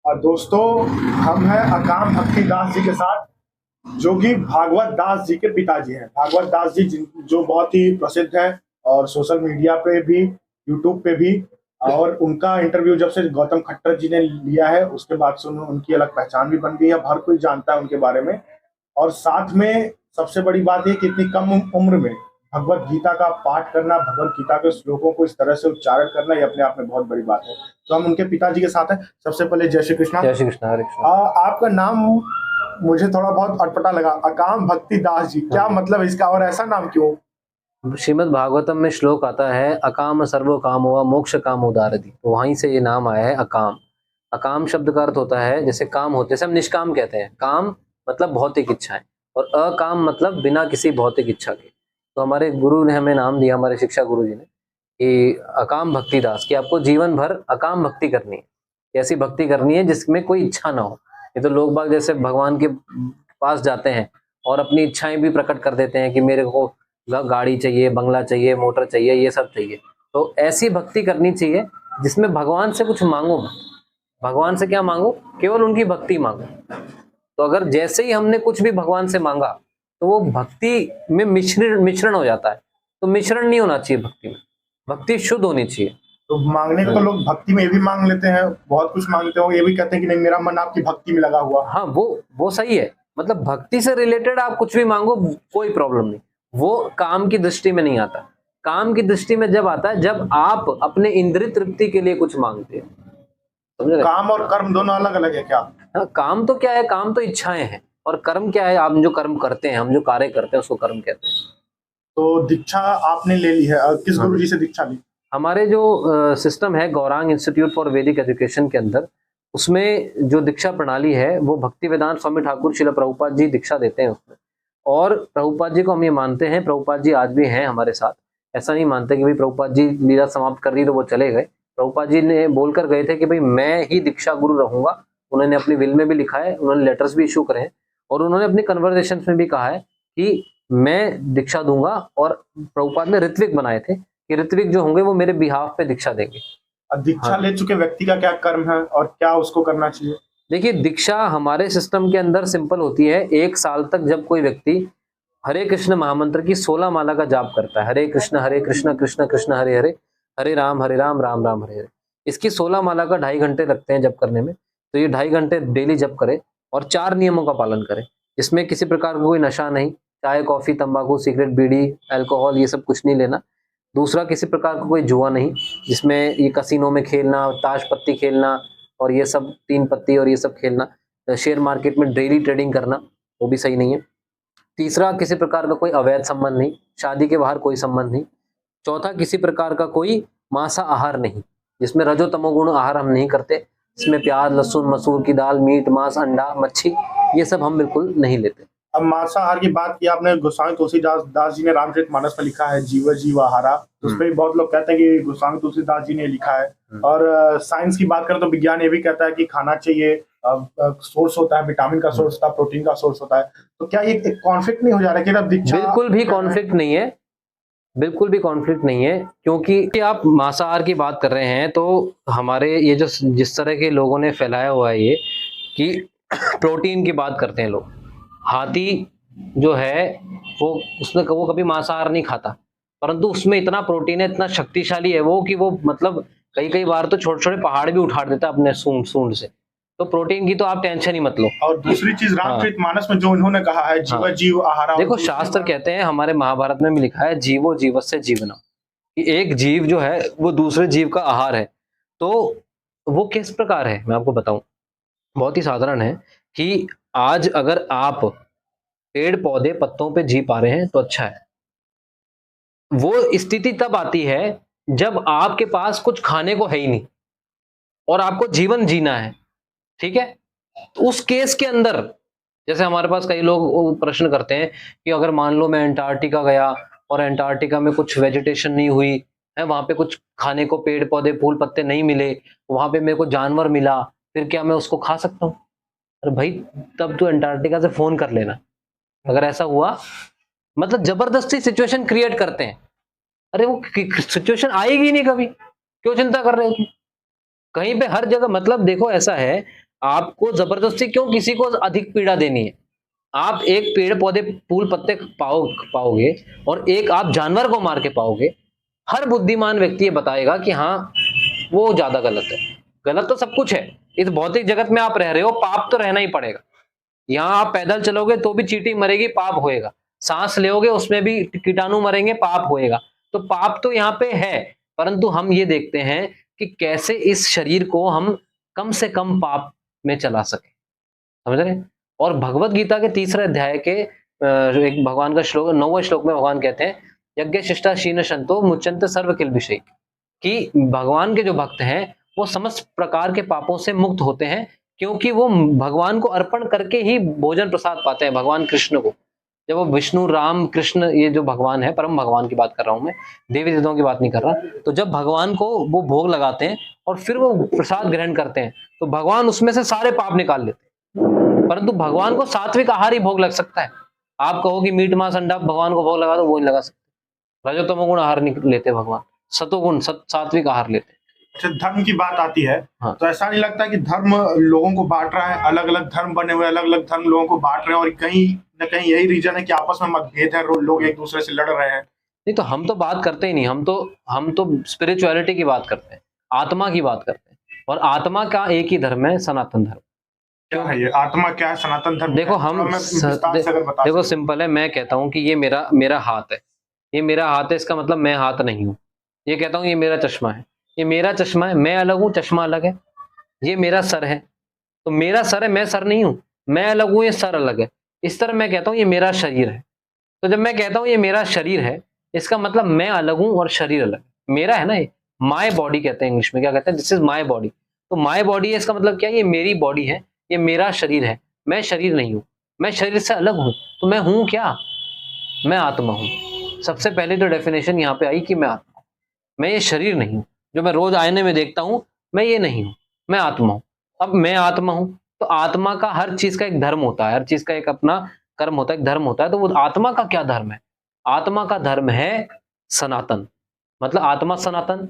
और दोस्तों, हम हैं अकाम भक्ति दास जी के साथ, जो कि भागवत दास जी के पिताजी हैं। भागवत दास जी जो बहुत ही प्रसिद्ध है और सोशल मीडिया पे भी, यूट्यूब पे भी। और उनका इंटरव्यू जब से गौतम खट्टर जी ने लिया है, उसके बाद से उनकी अलग पहचान भी बन गई है, हर कोई जानता है उनके बारे में। और साथ में सबसे बड़ी बात है कि इतनी कम उम्र में भगवत गीता का पाठ करना, भगवत गीता के श्लोकों को इस तरह से उच्चारण करना, ये अपने आप में बहुत बड़ी बात है। तो हम उनके पिताजी के साथ हैं। सबसे पहले जय श्री कृष्णा। जय श्री कृष्ण, हरे कृष्ण। आपका नाम मुझे थोड़ा बहुत अटपटा लगा, अकाम भक्ति दास जी, क्या मतलब है इसका और ऐसा नाम क्यों? श्रीमद् भागवतम में श्लोक आता है, अकाम सर्वो कामो वा मोक्ष कामो दारति। तो वहीं से ये नाम आया है अकाम। अकाम शब्द का अर्थ होता है जैसे काम होते हैं, जैसे हम निष्काम कहते हैं। काम मतलब भौतिक इच्छाएं, और अकाम मतलब बिना किसी भौतिक इच्छा के। तो हमारे गुरु ने हमें नाम दिया, हमारे शिक्षा गुरु जी ने, कि अकाम भक्ति दास, कि आपको जीवन भर अकाम भक्ति करनी है। ऐसी भक्ति करनी है जिसमें कोई इच्छा ना हो। ये तो लोग बाग जैसे भगवान के पास जाते हैं और अपनी इच्छाएं भी प्रकट कर देते हैं कि मेरे को गाड़ी चाहिए, बंगला चाहिए, मोटर चाहिए, ये सब चाहिए। तो ऐसी भक्ति करनी चाहिए जिसमें भगवान से कुछ मांगो मत। भगवान से क्या मांगो? केवल उनकी भक्ति मांगो। तो अगर जैसे ही हमने कुछ भी भगवान से मांगा तो वो भक्ति में मिश्रण हो जाता है। तो मिश्रण नहीं होना चाहिए भक्ति में, भक्ति शुद्ध होनी चाहिए। तो मांगने को तो लोग भक्ति में ये भी मांग लेते हैं, बहुत कुछ मांगते हो, ये भी कहते हैं कि नहीं मेरा मन आपकी भक्ति में लगा हुआ। हाँ, वो सही है। मतलब भक्ति से रिलेटेड आप कुछ भी मांगो, कोई प्रॉब्लम नहीं। वो काम की दृष्टि में नहीं आता। काम की दृष्टि में जब आता है जब आप अपने इंद्रिय तृप्ति के लिए कुछ मांगते हैं। समझ रहे? काम और कर्म दोनों अलग अलग है क्या? हाँ, काम तो क्या है? काम तो इच्छाएं हैं। और कर्म क्या है? हम जो कर्म करते हैं, हम जो कार्य करते हैं, उसको कर्म कहते हैं। तो दीक्षा आपने ले ली है, किस हाँ, गुरु जी से दीक्षा ली? हमारे जो सिस्टम है गौरांग इंस्टीट्यूट फॉर वैदिक एजुकेशन के अंदर, उसमें जो दीक्षा प्रणाली है वो भक्ति वेदांत स्वामी ठाकुर शिला प्रभुपाद जी दीक्षा देते हैं उसमें। और प्रभुपाद जी को हम ये मानते हैं, प्रभुपाद जी आज भी हैं हमारे साथ। ऐसा नहीं मानते कि भाई प्रभुपाद जी लीला समाप्त कर दी तो वो चले गए। प्रभुपाद जी ने बोलकर गए थे कि भाई मैं ही दीक्षा गुरु रहूंगा। उन्होंने अपनी विल में भी लिखा है, उन्होंने लेटर्स भी इशू करे हैं, और उन्होंने अपनी कन्वर्सेशन में भी कहा है कि मैं दीक्षा दूंगा। और प्रभुपाद ने ऋत्विक बनाए थे कि ऋत्विक जो होंगे वो मेरे बिहाफ पे दीक्षा देंगे। अब दीक्षा हाँ, ले चुके व्यक्ति का क्या कर्म है और क्या उसको करना चाहिए? देखिए, दीक्षा हमारे सिस्टम के अंदर सिंपल होती है। 1 साल तक जब कोई व्यक्ति हरे कृष्ण महामंत्र की 16 माला का जाप करता है, हरे कृष्ण कृष्ण कृष्ण हरे हरे, हरे राम राम राम हरे हरे, इसकी 16 माला का 2.5 घंटे लगते हैं जप करने में। तो ये 2.5 घंटे डेली जप करे और 4 नियमों का पालन करे, जिसमें किसी प्रकार का कोई नशा नहीं, चाय कॉफी तंबाकू सिगरेट बीड़ी अल्कोहल ये सब कुछ नहीं लेना। दूसरा, किसी प्रकार का कोई जुआ नहीं, जिसमें ये कसिनो में खेलना, ताश पत्ती खेलना और ये सब 3 पत्ती और ये सब खेलना, शेयर मार्केट में डेली ट्रेडिंग करना, वो भी सही नहीं है। तीसरा, किसी प्रकार का कोई अवैध संबंध नहीं, शादी के बाहर कोई संबंध नहीं। चौथा, किसी प्रकार का कोई मांसा आहार नहीं, जिसमें रजो तमोगुण आहार हम नहीं करते। इसमें प्याज लहसुन मसूर की दाल मीट मांस अंडा मच्छी ये सब हम बिल्कुल नहीं लेते। अब मांसाहार की बात की आपने, गोस्वामी तुलसीदास दास जी ने रामचरितमानस में लिखा है जीव जीव आहारा, उस पर भी बहुत लोग कहते हैं कि गोस्वामी तुलसीदास जी ने लिखा है। और साइंस की बात करें तो विज्ञान ये भी कहता है कि खाना चाहिए, सोर्स होता है, विटामिन का सोर्स होता है, प्रोटीन का सोर्स होता है। तो क्या ये एक कॉन्फ्लिक्ट नहीं हो जा रहा है कि अब दीक्षा? बिल्कुल भी कॉन्फ्लिक्ट नहीं है, बिल्कुल भी कॉन्फ्लिक्ट नहीं है। क्योंकि आप मांसाहार की बात कर रहे हैं तो हमारे ये जो जिस तरह के लोगों ने फैलाया हुआ है ये कि प्रोटीन की बात करते हैं लोग। हाथी जो है वो कभी मांसाहार नहीं खाता, परंतु उसमें इतना प्रोटीन है, इतना शक्तिशाली है वो कि वो मतलब कई कई बार तो छोटे छोटे पहाड़ भी उठाड़ देता है अपने सूंड से। तो प्रोटीन की तो आप टेंशन ही मत लो। और दूसरी चीज, रामचरितमानस में जो उन्होंने कहा है जीव जीव आहारा, देखो, शास्त्र कहते हैं, हमारे महाभारत में भी लिखा है, जीवो जीवस्य जीवनम, कि एक जीव जो है वो दूसरे जीव का आहार है। तो वो किस प्रकार है मैं आपको बताऊं, बहुत ही साधारण है कि आज अगर आप पेड़ पौधे पत्तों पे जी पा रहे हैं तो अच्छा है। वो स्थिति तब आती है जब आपके पास कुछ खाने को है ही नहीं और आपको जीवन जीना है, ठीक है? तो उस केस के अंदर, जैसे हमारे पास कई लोग प्रश्न करते हैं कि अगर मान लो मैं अंटार्कटिका गया और अंटार्कटिका में कुछ वेजिटेशन नहीं हुई है, वहां पे कुछ खाने को पेड़ पौधे फूल पत्ते नहीं मिले, वहां पे मेरे को जानवर मिला, फिर क्या मैं उसको खा सकता हूँ? अरे भाई, तब तो अंटार्कटिका से फोन कर लेना अगर ऐसा हुआ। मतलब जबरदस्ती सिचुएशन क्रिएट करते हैं। अरे वो सिचुएशन आएगी नहीं कभी, क्यों चिंता कर रहे हो तुम? कहीं पे हर जगह, मतलब देखो ऐसा है, आपको जबरदस्ती क्यों किसी को अधिक पीड़ा देनी है? आप एक पेड़ पौधे फूल पत्ते पाओगे और एक आप जानवर को मार के पाओगे। हर बुद्धिमान व्यक्ति ये बताएगा कि हाँ वो ज्यादा गलत है। गलत तो सब कुछ है, इस भौतिक जगत में आप रह रहे हो, पाप तो रहना ही पड़ेगा। यहाँ आप पैदल चलोगे तो भी चींटी मरेगी, पाप होएगा। सांस लेोगे उसमें भी कीटाणु मरेंगे, पाप होएगा। तो पाप तो यहाँ पे है, परंतु हम ये देखते हैं कि कैसे इस शरीर को हम कम से कम पाप में चला सके, समझ रहे हैं? और भगवत गीता के तीसरे अध्याय के एक भगवान का श्लोक 9वें श्लोक में भगवान कहते हैं यज्ञ शिष्टा शीन शंतो मुच्यंते सर्व किल विषय, कि भगवान के जो भक्त हैं वो समस्त प्रकार के पापों से मुक्त होते हैं, क्योंकि वो भगवान को अर्पण करके ही भोजन प्रसाद पाते हैं, भगवान कृष्ण को। जब वो विष्णु राम कृष्ण ये जो भगवान है, परम भगवान की बात कर रहा हूं मैं, देवी देवताओं की बात नहीं कर रहा। तो जब भगवान को वो भोग लगाते हैं और फिर वो प्रसाद ग्रहण करते हैं तो भगवान उसमें से सारे पाप निकाल लेते हैं। परंतु भगवान को सात्विक आहार ही भोग लग सकता है। आप कहो कि मीट मांस अंडा भगवान को भोग लगा दो, वो नहीं लगा सकते। रजोतम गुण आहार नहीं लेते भगवान, सतोगुण सात्विक आहार लेते हैं। अच्छा, धर्म की बात आती है हाँ। तो ऐसा नहीं लगता कि धर्म लोगों को बांट रहा है? अलग अलग धर्म बने हुए, अलग अलग धर्म लोगों को बांट रहे हैं, और कहीं न कहीं यही रीजन है कि आपस में मतभेद है, लोग एक दूसरे से लड़ रहे हैं। नहीं तो हम तो बात करते ही नहीं, हम तो स्पिरिचुअलिटी की बात करते हैं, आत्मा की बात करते हैं। और आत्मा का एक ही धर्म है, सनातन धर्म। क्या है ये आत्मा, क्या है सनातन धर्म? देखो हम देखो सिंपल है, मैं कहता हूं कि ये मेरा हाथ है, ये मेरा हाथ है, इसका मतलब मैं हाथ नहीं हूं। ये कहता हूं ये मेरा चश्मा है, ये मेरा चश्मा है, मैं अलग हूं, चश्मा अलग है। ये मेरा सर है, तो मेरा सर है, मैं सर नहीं हूं, मैं अलग हूं, ये सर अलग है। इस तरह मैं कहता हूं ये मेरा शरीर है। तो जब मैं कहता हूं ये मेरा शरीर है, इसका मतलब मैं अलग हूं और शरीर अलग है। मेरा है ना, ये माय बॉडी कहते हैं इंग्लिश में, क्या कहते हैं, दिस इज माय बॉडी। तो माय बॉडी है, इसका मतलब क्या है, ये मेरी बॉडी है, ये मेरा शरीर है। मैं शरीर नहीं हूं, मैं शरीर से अलग हूं। तो मैं हूं क्या? मैं आत्मा हूं। सबसे पहले तो डेफिनेशन यहाँ पे आई कि मैं आत्मा हूं, मैं ये शरीर नहीं हूं। जो मैं रोज आईने में देखता हूं, मैं ये नहीं हूं, मैं आत्मा हूं। अब मैं आत्मा हूं तो आत्मा का हर चीज का एक धर्म होता है, हर चीज का एक अपना कर्म होता है, एक धर्म होता है। तो वो आत्मा का क्या धर्म है? आत्मा का धर्म है सनातन। मतलब आत्मा सनातन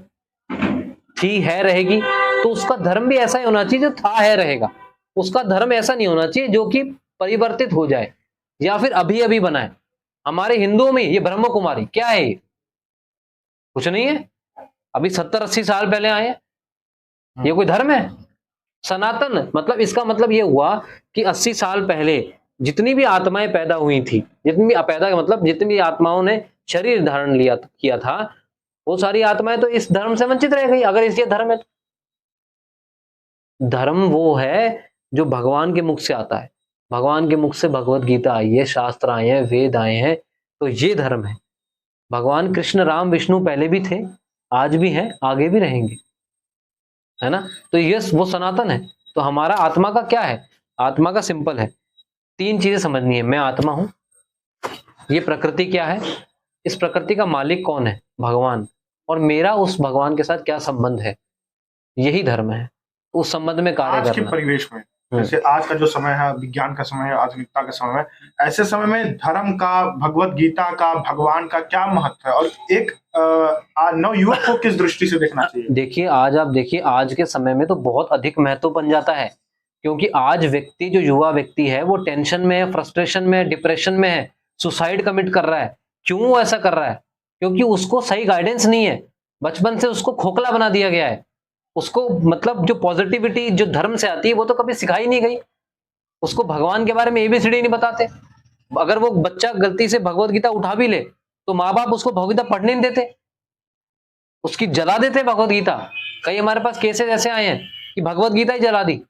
थी, है, रहेगी, तो उसका धर्म भी ऐसा ही होना चाहिए जो था, है, रहेगा। उसका धर्म ऐसा नहीं होना चाहिए जो कि परिवर्तित हो जाए या फिर अभी अभी बनाए। हमारे हिंदुओं में ये ब्रह्म कुमारी क्या है? ये कुछ नहीं है, अभी 70-80 साल पहले आए हैं। ये कोई धर्म है? सनातन मतलब इसका मतलब ये हुआ कि 80 साल पहले जितनी भी आत्माएं पैदा हुई थी, जितनी भी पैदा का मतलब जितनी भी आत्माओं ने शरीर धारण किया था, वो सारी आत्माएं तो इस धर्म से वंचित रह गई। अगर इसलिए धर्म है, धर्म वो है जो भगवान के मुख से आता है। भगवान के मुख से भगवत गीता आई है, शास्त्र आए हैं, वेद आए हैं, तो ये धर्म है। भगवान कृष्ण राम विष्णु पहले भी थे, आज भी हैं, आगे भी रहेंगे, है ना? तो ये वो सनातन है। तो हमारा आत्मा का क्या है? आत्मा का सिंपल है, 3 चीजें समझनी है। मैं आत्मा हूं, ये प्रकृति क्या है, इस प्रकृति का मालिक कौन है, भगवान, और मेरा उस भगवान के साथ क्या संबंध है, यही धर्म है। उस संबंध में कार्य करना। आज के परिवेश में, जैसे आज का जो समय है, विज्ञान का समय है, आधुनिकता का समय है, ऐसे समय में धर्म का, भगवत गीता का, भगवान का क्या महत्व है, और एक नवयुवक को किस दृष्टि से देखना चाहिए? देखिए आज आप देखिए, आज के समय में तो बहुत अधिक महत्व बन जाता है, क्योंकि आज व्यक्ति, जो युवा व्यक्ति है, वो टेंशन में है, फ्रस्ट्रेशन में है, डिप्रेशन में है, सुसाइड कमिट कर रहा है। क्यों वो ऐसा कर रहा है? क्योंकि उसको सही गाइडेंस नहीं है, बचपन से उसको खोखला बना दिया गया है। उसको मतलब जो पॉजिटिविटी जो धर्म से आती है वो तो कभी सिखाई नहीं गई। उसको भगवान के बारे में एबीसीडी नहीं बताते। अगर वो बच्चा गलती से भगवत गीता उठा भी ले तो माँ बाप उसको भगवत गीता पढ़ने नहीं देते, उसकी जला देते भगवत गीता। कई हमारे पास केसेस ऐसे आए हैं कि भगवत गीता ही जला दी।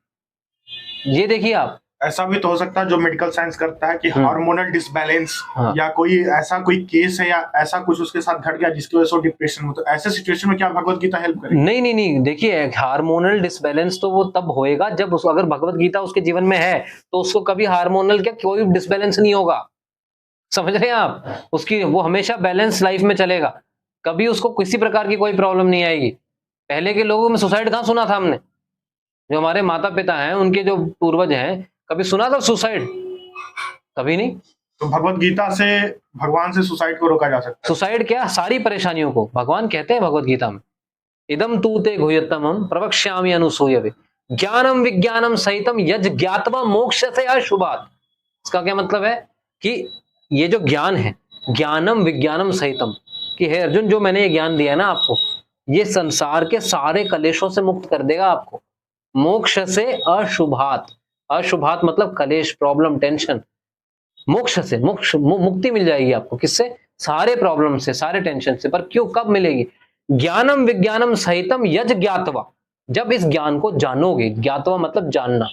ये देखिए आप, ऐसा भी तो हो सकता है जो मेडिकल साइंस करता है कि हार्मोनल डिसबैलेंस या कोई ऐसा कोई केस है या ऐसा कुछ उसके साथ घट गया जिसकी वजह से डिप्रेशन हो, तो ऐसे सिचुएशन में क्या भगवत गीता हेल्प करेगी? नहीं, देखिए हार्मोनल डिसबैलेंस तो वो तब होएगा जब अगर भगवत गीता उसके जीवन में है तो उसको कभी हार्मोनल क्या कोई डिसबैलेंस नहीं होगा। समझ रहे हैं आप? उसकी वो हमेशा बैलेंस लाइफ में चलेगा, कभी उसको किसी प्रकार की कोई प्रॉब्लम नहीं आएगी। पहले के लोगों में सुसाइड कहाँ सुना था हमने? जो हमारे माता पिता हैं, उनके जो पूर्वज हैं, कभी सुना था सुसाइड? कभी नहीं। तो भगवत गीता से भगवान से सुसाइड को रोका जा सकता है। सुसाइड क्या, सारी परेशानियों को भगवान कहते हैं भगवत गीता में, इदम तू ते गुह्यतमं प्रवक्ष्यामि अनुसूयवे। ज्ञानम विज्ञानम सहितम यज ज्ञातवा मोक्ष से अशुभात्। इसका क्या मतलब है कि ये जो ज्ञान है, ज्ञानम विज्ञानम सहितम, कि हे अर्जुन जो मैंने ये ज्ञान दिया ना आपको, ये संसार के सारे कलेशों से मुक्त कर देगा आपको। मोक्ष से अशुभात्, अशुभात् मतलब कलेश, प्रॉब्लम, टेंशन। मोक्ष से मुक्ति मिल जाएगी आपको। किससे? सारे प्रॉब्लम से, सारे टेंशन से। पर क्यों, कब मिलेगी? ज्ञानम विज्ञानम सहितम यज ज्ञातवा, जब इस ज्ञान को जानोगे, ज्ञातवा मतलब जानना,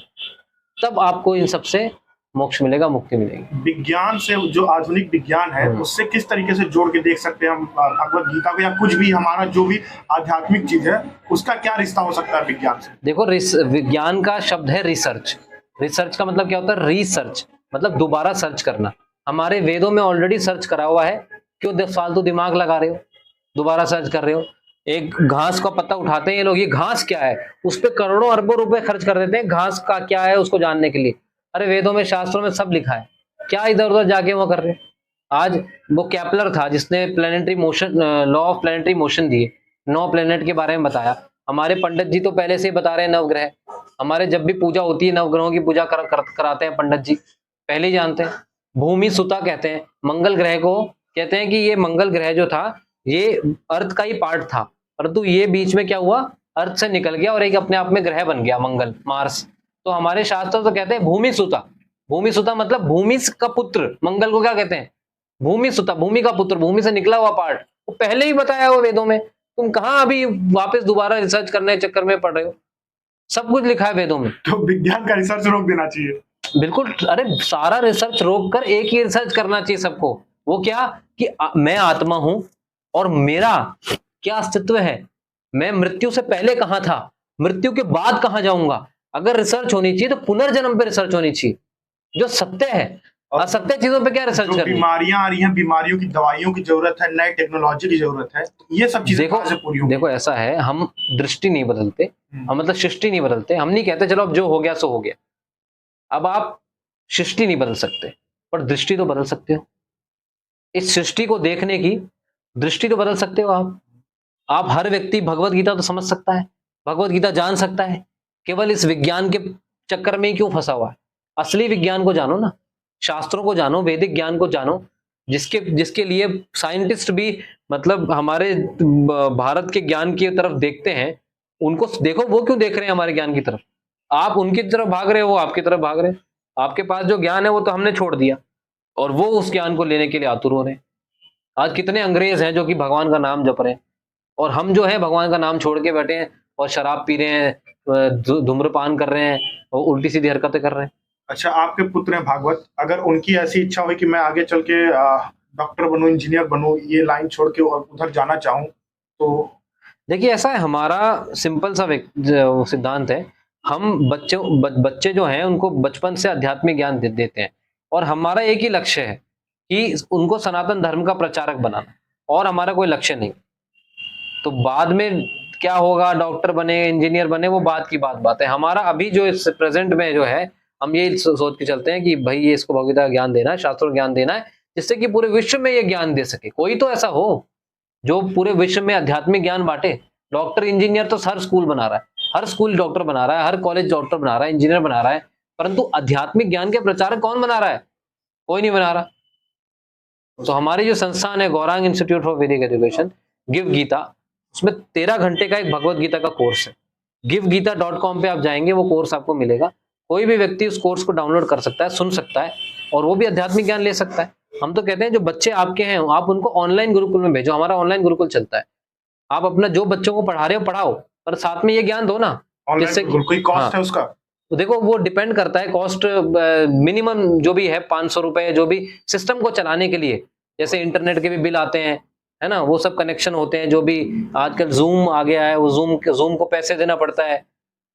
तब आपको इन सबसे मोक्ष मिलेगा, मुक्ति मिलेगी। विज्ञान से, जो आधुनिक विज्ञान है उससे किस तरीके से जोड़ के देख सकते हैं हम भगवत गीता को, या कुछ भी हमारा जो भी आध्यात्मिक चीज है उसका क्या रिश्ता हो सकता है विज्ञान से? देखो, विज्ञान का शब्द है रिसर्च। रिसर्च का मतलब क्या होता है? रिसर्च मतलब दोबारा सर्च करना। हमारे वेदों में ऑलरेडी सर्च करा हुआ है, क्यों फालतू दिमाग लगा रहे हो, दोबारा सर्च कर रहे हो? एक घास का पत्ता उठाते हैं ये लोग, ये घास क्या है, उस पर करोड़ों अरबों रुपए खर्च कर देते हैं घास का क्या है उसको जानने के लिए। अरे वेदों में, शास्त्रों में सब लिखा है, क्या इधर उधर जाके वो कर रहे हैं। आज वो केपलर था जिसने planetary motion, law of planetary motion दिए, 9 प्लेनेट के बारे में बताया। हमारे पंडित जी तो पहले से ही बता रहे हैं नवग्रह। हमारे जब भी पूजा होती है, नवग्रहों की पूजा कराते हैं पंडित जी, पहले ही जानते हैं। भूमि सुता कहते हैं मंगल ग्रह को, कहते हैं कि ये मंगल ग्रह जो था ये अर्थ का ही पार्ट था, परंतु ये बीच में क्या हुआ, अर्थ से निकल गया और एक अपने आप में ग्रह बन गया, मंगल, मार्स। तो हमारे शास्त्र तो कहते हैं भूमि सुता। भूमि सुता मतलब भूमि का पुत्र, मंगल को क्या कहते हैं? भूमि सुता, भूमि का पुत्र, भूमि से निकला हुआ पार्ट। वो पहले ही बताया हुआ वेदों में, तुम कहाँ अभी वापस दोबारा रिसर्च करने के चक्कर में पड़ रहे हो? सब कुछ लिखा है वेदों में। तो विज्ञान का रिसर्च रोक देना चाहिए। बिल्कुल, अरे सारा रिसर्च रोक कर एक ही रिसर्च करना चाहिए सबको। वो क्या कि मैं आत्मा हूं और मेरा क्या अस्तित्व है, मैं मृत्यु से पहले कहां था, मृत्यु के बाद कहां जाऊंगा। अगर रिसर्च होनी चाहिए तो पुनर्जन्म पे रिसर्च होनी चाहिए, जो सत्य है। असत्य चीजों पे क्या रिसर्च करनी? बीमारियां आ रही हैं, बीमारियों की दवाइयों की जरूरत है, नई टेक्नोलॉजी की जरूरत है, ये सब चीजें कहां से पूरी होंगी? देखो ऐसा है, हम दृष्टि नहीं बदलते, हम मतलब सृष्टि नहीं बदलते। हम नहीं कहते चलो अब जो हो गया सो हो गया। अब आप सृष्टि नहीं बदल सकते, पर दृष्टि तो बदल सकते हो। इस सृष्टि को देखने की दृष्टि तो बदल सकते हो आप हर व्यक्ति भगवत गीता तो समझ सकता है, भगवत गीता जान सकता है, केवल इस विज्ञान के चक्कर में ही क्यों फंसा हुआ है? असली विज्ञान को जानो ना, शास्त्रों को जानो, वैदिक ज्ञान को जानो, जिसके लिए साइंटिस्ट भी मतलब हमारे भारत के ज्ञान की तरफ देखते हैं। उनको देखो, वो क्यों देख रहे हैं हमारे ज्ञान की तरफ? आप उनकी तरफ भाग रहे हो, वो आपकी तरफ भाग रहे हैं। आपके पास जो ज्ञान है वो तो हमने छोड़ दिया, और वो उस ज्ञान को लेने के लिए आतुर हो रहे हैं। आज कितने अंग्रेज हैं जो कि भगवान का नाम जप रहे हैं, और हम जो है भगवान का नाम छोड़ के बैठे हैं और शराब पी रहे हैं, धूम्रपान कर रहे हैं और उल्टी सीधी हरकतें कर रहे हैं। अच्छा, आपके पुत्र हैं भागवत, अगर उनकी ऐसी इच्छा हुई कि मैं आगे चल के डॉक्टर बनूं, इंजीनियर बनूं, ये लाइन छोड़ के और उधर जाना चाहूं, तो देखिए ऐसा है, हमारा सिंपल सा सिद्धांत है। हम बच्चे जो हैं उनको बचपन से आध्यात्मिक ज्ञान देते हैं, और हमारा एक ही लक्ष्य है कि उनको सनातन धर्म का प्रचारक बनाना, और हमारा कोई लक्ष्य नहीं। तो बाद में क्या होगा, डॉक्टर बने, इंजीनियर बने, वो बात की बात है। हमारा अभी जो इस प्रेजेंट में जो है, हम ये सोच के चलते हैं कि भाई ये इसको भगवत गीता ज्ञान देना है, शास्त्रों ज्ञान देना है, जिससे कि पूरे विश्व में ये ज्ञान दे सके। कोई तो ऐसा हो जो पूरे विश्व में आध्यात्मिक ज्ञान बांटे। डॉक्टर इंजीनियर तो हर स्कूल बना रहा है, हर स्कूल डॉक्टर बना रहा है, हर कॉलेज डॉक्टर बना रहा है, इंजीनियर बना रहा है, परंतु आध्यात्मिक ज्ञान के प्रचारक कौन बना रहा है? कोई नहीं बना रहा। तो हमारी जो संस्थान है गौरांग इंस्टीट्यूट फॉर वैदिक एजुकेशन, गिव गीता, उसमें 13 घंटे का एक भगवत गीता का कोर्स है। givgita.com पे आप जाएंगे, वो कोर्स आपको मिलेगा। कोई भी व्यक्ति उस कोर्स को डाउनलोड कर सकता है, सुन सकता है, और वो भी आध्यात्मिक ज्ञान ले सकता है। हम तो कहते हैं जो बच्चे आपके हैं आप उनको ऑनलाइन गुरुकुल में भेजो, हमारा ऑनलाइन गुरुकुल चलता है। आप अपना जो बच्चों को पढ़ा रहे हो पढ़ाओ, पर साथ में ये ज्ञान दो ना। जिससे कोई कॉस्ट है उसका? तो देखो वो डिपेंड करता है, कॉस्ट मिनिमम जो भी है 500 रुपए, जो भी सिस्टम को चलाने के लिए, जैसे इंटरनेट के भी बिल आते हैं, है ना, वो सब कनेक्शन होते हैं। जो भी आजकल जूम आ गया है, वो जूम को पैसे देना पड़ता है,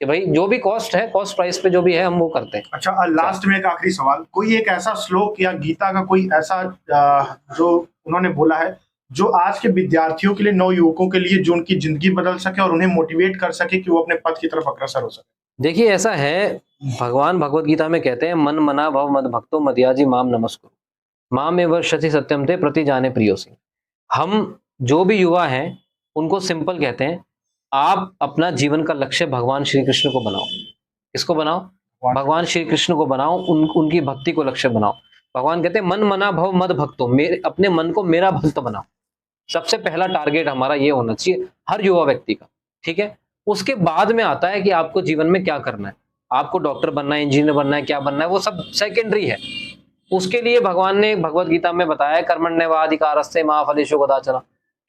कि भाई जो भी कॉस्ट है, कॉस्ट प्राइस पे जो भी है हम वो करते हैं। अच्छा, लास्ट में एक आखिरी सवाल, कोई एक ऐसा श्लोक या गीता का कोई ऐसा जो उन्होंने बोला है जो आज के विद्यार्थियों के लिए, नव युवकों के लिए, जो उनकी जिंदगी बदल सके और उन्हें मोटिवेट कर सके कि वो अपने पथ की तरफ अग्रसर हो सके? देखिए ऐसा है, भगवान भगवत गीता में कहते हैं, मन मना भव मद भक्तो मदयाजी माम नमस्कुरु माम एव वर्षति सत्यम ते प्रति जाने प्रियोसी। हम जो भी युवा हैं उनको सिंपल कहते हैं, आप अपना जीवन का लक्ष्य भगवान श्री कृष्ण को बनाओ। किसको बनाओ? भगवान श्री कृष्ण को बनाओ, उनकी भक्ति को लक्ष्य बनाओ। भगवान कहते हैं मन मना भव मद भक्तो, मेरे अपने मन को मेरा भक्त बनाओ। सबसे पहला टारगेट हमारा ये होना चाहिए हर युवा व्यक्ति का, ठीक है। उसके बाद में आता है कि आपको जीवन में क्या करना है, आपको डॉक्टर बनना है, इंजीनियर बनना है, क्या बनना है, वो सब सेकेंडरी है। उसके लिए भगवान ने भगवत गीता में बताया कर्मण्येवाधिकारस्ते मा फलेषु कदाचन,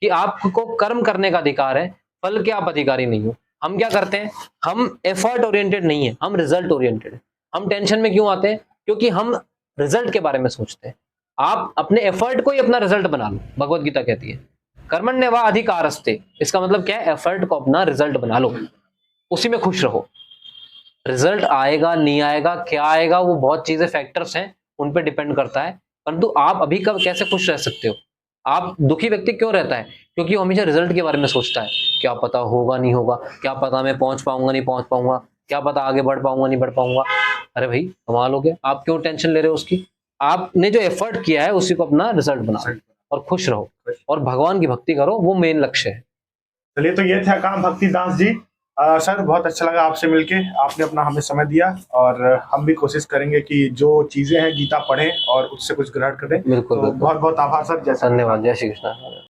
कि आपको कर्म करने का अधिकार है, फल के आप अधिकारी नहीं हो। हम क्या करते हैं, हम एफर्ट ओरिएंटेड नहीं है, हम रिजल्ट ओरिएंटेड है। हम टेंशन में क्यों आते हैं? क्योंकि हम रिजल्ट के बारे में सोचते हैं। आप अपने एफर्ट को ही अपना रिजल्ट बना लो। भगवत गीता कहती है कर्मण्येवाधिकारस्ते, इसका मतलब क्या है? एफर्ट को अपना रिजल्ट बना लो, उसी में खुश रहो। रिजल्ट आएगा नहीं आएगा, क्या आएगा, वो बहुत चीजें फैक्टर्स हैं, उन पे डिपेंड करता है। परंतु आप अभी कब कैसे खुश रह सकते हो? आप दुखी व्यक्ति क्यों रहता है? क्योंकि वो हमेशा रिजल्ट के बारे में सोचता है। क्या पता होगा नहीं होगा, क्या पता मैं पहुंच पाऊंगा नहीं पहुंच पाऊंगा, क्या पता आगे बढ़ पाऊंगा नहीं बढ़ पाऊंगा। अरे भाई कमाल हो गया, आप क्यों टेंशन ले रहे हो उसकी? आपने जो एफर्ट किया है उसी को अपना रिजल्ट बनाओ और खुश रहो और भगवान की भक्ति करो, वो मेन लक्ष्य है। चलिए, तो ये थे अकाम भक्ति दास जी। सर बहुत अच्छा लगा आपसे मिलके, आपने अपना हमें समय दिया और हम भी कोशिश करेंगे कि जो चीजें हैं गीता पढ़ें और उससे कुछ ग्रहण करें। बिल्कुल, तो बहुत बहुत आभार सर। जैसा धन्यवाद। जय श्री कृष्ण।